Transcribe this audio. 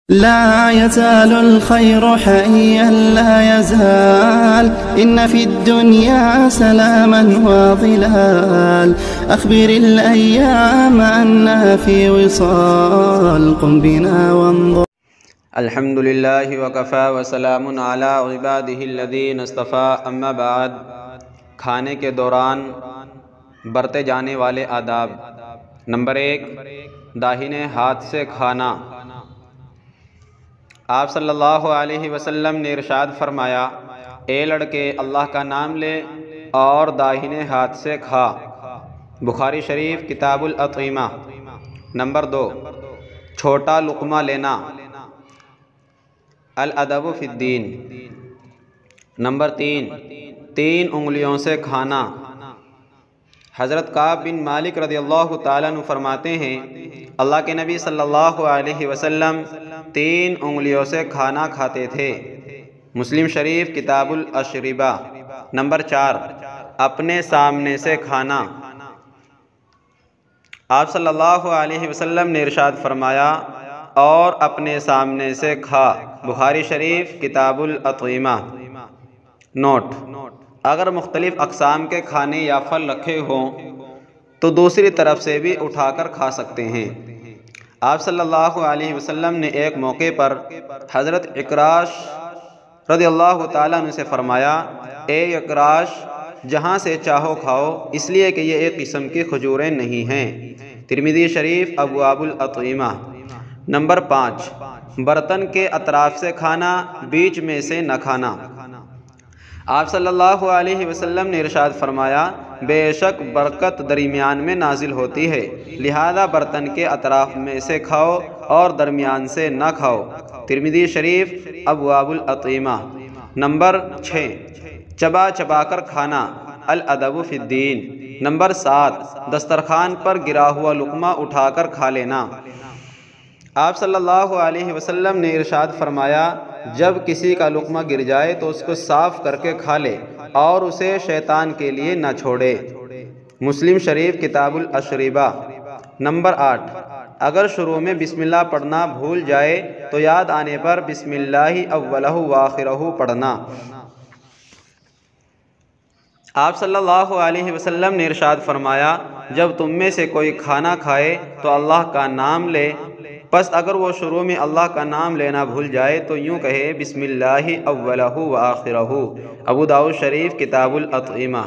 لا يزال الخير حيا لا يزال إن في الدنيا سلاما وظلال أخبر الأيام أنها في وصال قم بنا وانظر. الحمد لله وكفى وسلام على عباده الذين اصطفى اما بعد. کھانے کے دوران برتے جانے والے آداب. نمبر 1، داہنے ہاتھ سے کھانا. آپ صلی اللہ علیہ وسلم نے ارشاد فرمایا، اے لڑکے اللہ کا نام لے اور داہنے ہاتھ سے کھا. بخاری شریف کتاب الاطعمہ. نمبر 2، چھوٹا لقمہ لینا. الادب فی الدین. نمبر 3، 3 انگلیوں سے کھانا. حضرت کعب بن مالک رضی اللہ تعالیٰ عنہ فرماتے ہیں، اللہ کے نبی صلی اللہ علیہ وسلم 3 انگلیوں سے کھانا کھاتے تھے. مسلم شریف کتاب الاشربہ. نمبر 4، اپنے سامنے سے کھانا. آپ صلی اللہ علیہ وسلم نے ارشاد فرمایا، اور اپنے سامنے سے کھا. بخاری شریف کتاب الاطعمہ. نوٹ: اگر مختلف اقسام کے کھانے یا پھل رکھے ہوں تو دوسری طرف سے بھی اٹھا کر کھا سکتے ہیں. آپ صلی اللہ علیہ وسلم نے ایک موقع پر حضرت اکراش رضی اللہ تعالیٰ عنہ سے فرمایا، اے اکراش، جہاں سے چاہو کھاؤ، اس لیے کہ یہ ایک قسم کی کھجوریں نہیں ہیں. ترمذی شریف ابواب الاطعمہ. نمبر 5، برتن کے اطراف سے کھانا، بیچ میں سے نہ کھانا. آپ صلی اللہ علیہ وسلم نے ارشاد فرمایا، بے شک برکت درمیان میں نازل ہوتی ہے، لہذا برتن کے اطراف میں سے کھاؤ اور درمیان سے نہ کھاؤ. ترمذی شریف ابواب الاطعمہ. نمبر 6، چبا چبا کر کھانا. الادب فی الدین. نمبر 7، دسترخوان پر گرا ہوا لقمہ اٹھا کر کھا لینا. آپ صلی اللہ علیہ وسلم نے ارشاد فرمایا، جب کسی کا لقمہ گر جائے تو اس کو صاف کر کے کھا لے اور اسے شیطان کے لیے نہ چھوڑے. مسلم شریف کتاب الاشربہ. نمبر 8، اگر شروع میں بسم اللہ پڑھنا بھول جائے تو یاد آنے پر بسم اللہ اولہ وآخرہ پڑھنا. آپ صلی اللہ علیہ وسلم نے ارشاد فرمایا، جب تم میں سے کوئی کھانا کھائے تو اللہ کا نام لے، پس اگر وہ شروع میں اللہ کا نام لینا بھول جائے تو یوں کہے، بسم اللہ اولہ وآخرہ. ابو داؤد شریف کتاب الاطعمہ.